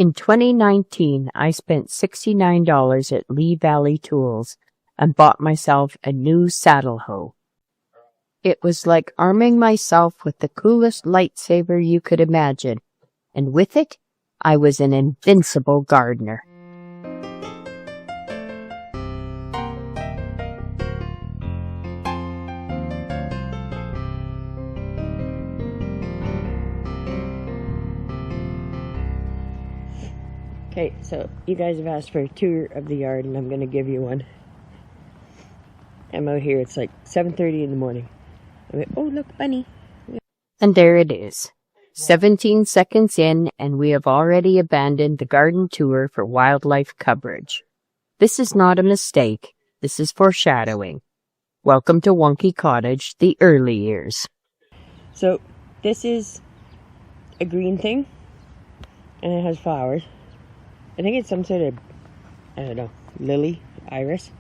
In 2019, I spent $69 at Lee Valley Tools and bought myself a new saddle hoe. It was like arming myself with the coolest lightsaber you could imagine, and with it, I was an invincible gardener. Okay, so you guys have asked for a tour of the yard, and I'm going to give you one. I'm out here, it's like 7:30 in the morning. I went, oh, look, bunny. And there it is. 17 seconds in, and we have already abandoned the garden tour for wildlife coverage. This is not a mistake. This is foreshadowing. Welcome to Wonky Cottage, the early years. So, this is a green thing, and it has flowers. I think it's some sort of, I don't know, lily, iris.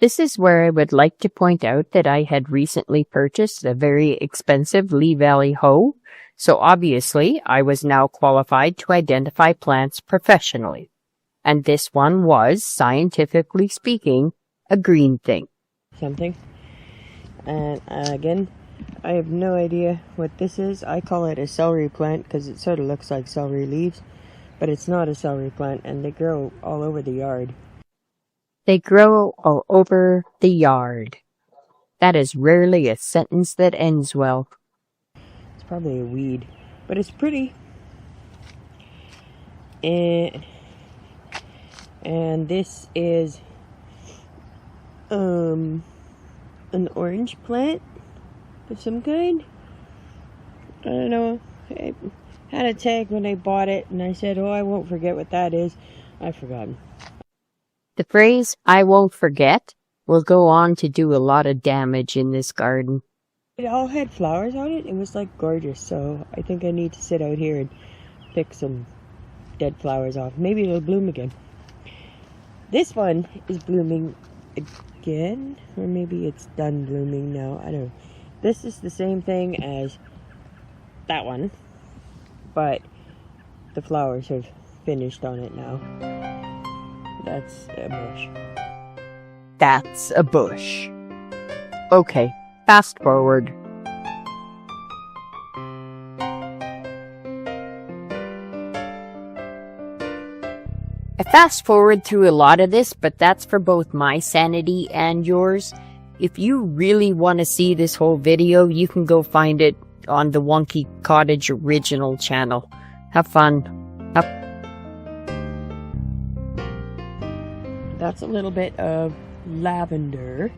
This is where I would like to point out that I had recently purchased a very expensive Lee Valley hoe, so obviously I was now qualified to identify plants professionally. And this one was, scientifically speaking, a green thing. Something. And again, I have no idea what this is. I call it a celery plant because it sort of looks like celery leaves. But it's not a celery plant, and they grow all over the yard. They grow all over the yard. That is rarely a sentence that ends well. It's probably a weed, but it's pretty. And this is an orange plant of some kind. I don't know. Had a tag when I bought it, and I said, oh, I won't forget what that is. I've forgotten. The phrase, I won't forget, will go on to do a lot of damage in this garden. It all had flowers on it. It was, like, gorgeous, so I think I need to sit out here and pick some dead flowers off. Maybe it'll bloom again. This one is blooming again, or maybe it's done blooming now. I don't know. This is the same thing as that one. But the flowers have finished on it now. That's a bush. That's a bush. Okay, fast forward. I fast forward through a lot of this, but that's for both my sanity and yours. If you really want to see this whole video, you can go find it on the Wonky Cottage original channel. Have fun. That's a little bit of lavender.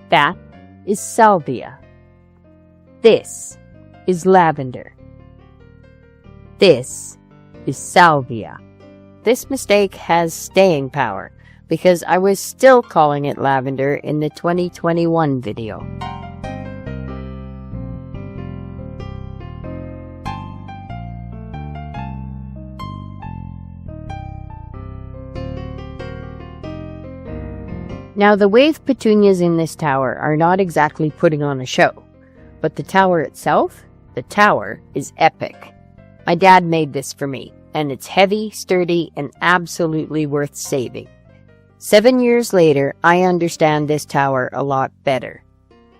That is salvia. This is lavender. This is salvia. This mistake has staying power because I was still calling it lavender in the 2021 video. Now, the wave petunias in this tower are not exactly putting on a show, but the tower itself, the tower is epic. My dad made this for me, and it's heavy, sturdy, and absolutely worth saving. 7 years later, I understand this tower a lot better.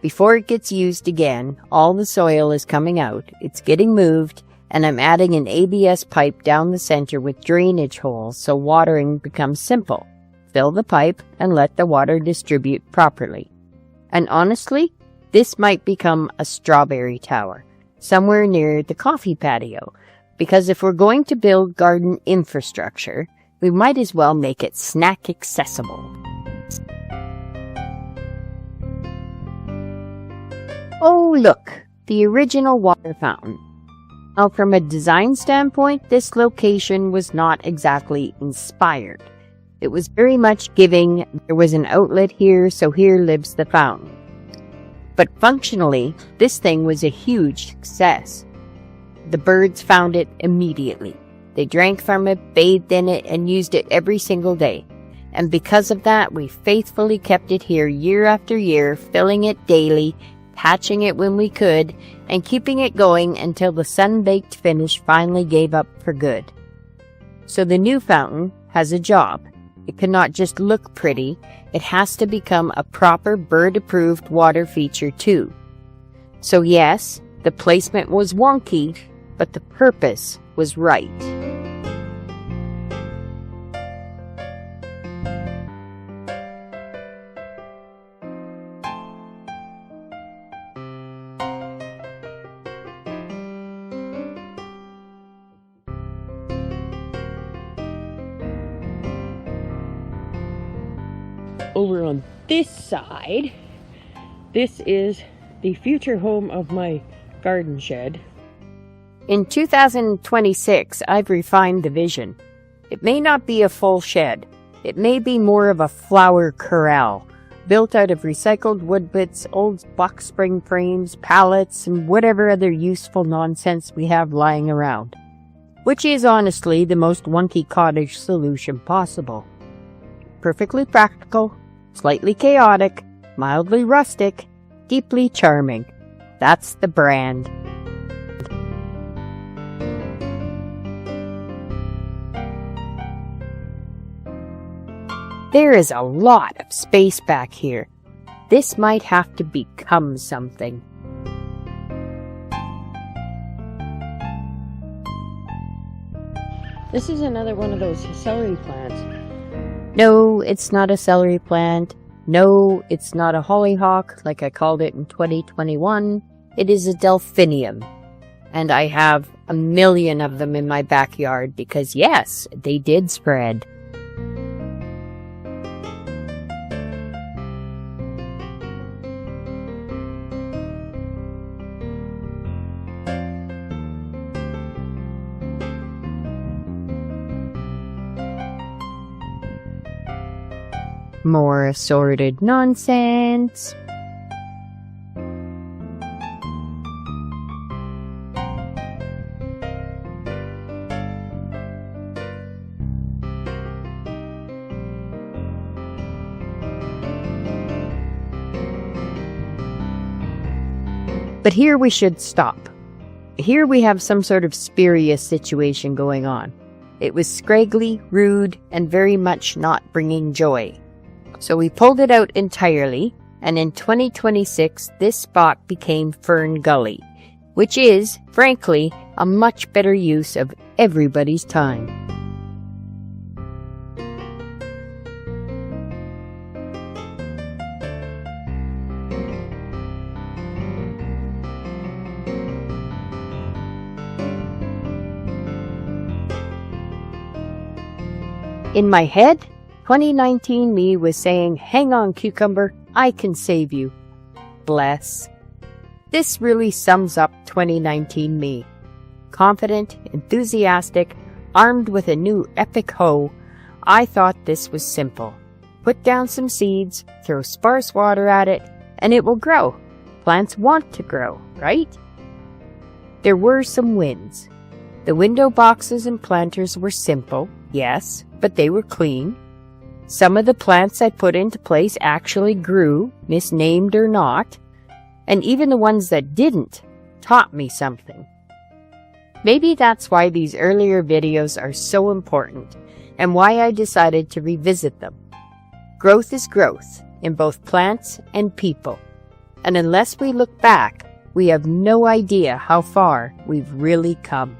Before it gets used again, all the soil is coming out, it's getting moved, and I'm adding an ABS pipe down the center with drainage holes so watering becomes simple. Fill the pipe and let the water distribute properly. And honestly, this might become a strawberry tower, somewhere near the coffee patio, because if we're going to build garden infrastructure, we might as well make it snack accessible. Oh, look, the original water fountain. Now, from a design standpoint, this location was not exactly inspired. It was very much giving, there was an outlet here, so here lives the fountain. But functionally, this thing was a huge success. The birds found it immediately. They drank from it, bathed in it, and used it every single day. And because of that, we faithfully kept it here year after year, filling it daily, patching it when we could, and keeping it going until the sun-baked finish finally gave up for good. So the new fountain has a job. It cannot just look pretty, it has to become a proper bird-approved water feature too. So yes, the placement was wonky, but the purpose was right. Over on this side, this is the future home of my garden shed. In 2026, I've refined the vision. It may not be a full shed. It may be more of a flower corral, built out of recycled wood bits, old box spring frames, pallets, and whatever other useful nonsense we have lying around. Which is honestly the most Wonky Cottage solution possible. Perfectly practical, slightly chaotic, mildly rustic, deeply charming. That's the brand. There is a lot of space back here. This might have to become something. This is another one of those celery plants. No, it's not a celery plant. No, it's not a hollyhock like I called it in 2021. It is a delphinium. And I have a million of them in my backyard because yes, they did spread. More assorted nonsense. But here we should stop. Here we have some sort of spurious situation going on. It was scraggly, rude, and very much not bringing joy. So we pulled it out entirely, and in 2026, this spot became Fern Gully, which is, frankly, a much better use of everybody's time. In my head, 2019 me was saying, "Hang on, cucumber, I can save you." Bless. This really sums up 2019 me. Confident, enthusiastic, armed with a new epic hoe, I thought this was simple. Put down some seeds, throw sparse water at it, and it will grow. Plants want to grow, right? There were some wins. The window boxes and planters were simple, yes, but they were clean. Some of the plants I put into place actually grew, misnamed or not, and even the ones that didn't taught me something. Maybe that's why these earlier videos are so important, and why I decided to revisit them. Growth is growth, in both plants and people, and unless we look back, we have no idea how far we've really come.